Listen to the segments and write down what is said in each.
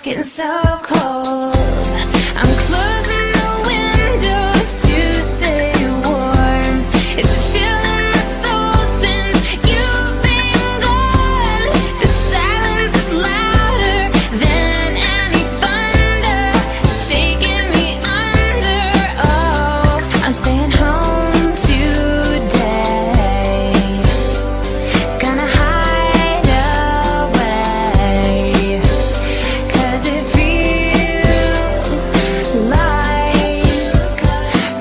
getting so cold. I'm closing the windows to stay warm. It's a chill in my soul since you've been gone. The silence is louder than any thunder, taking me under. Oh, I'm staying home today. Gonna hide away, 'cause it feels like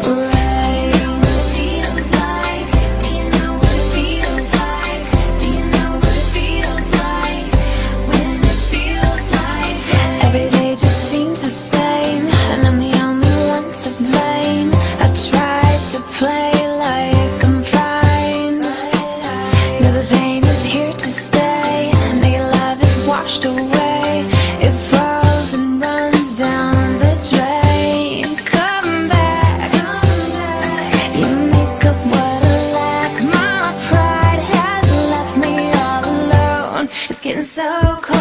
rain. Feels like, do you know what it feels like? Do you know what it feels like when it feels like rain? Every day just seems the same, and I'm the only one to blame. I tried to play like I'm fine, now the pain is here to stay, and your love is washed away. It falls and runs down the drain. Come back, you make up what I lack. My pride has left me all alone. It's getting so cold.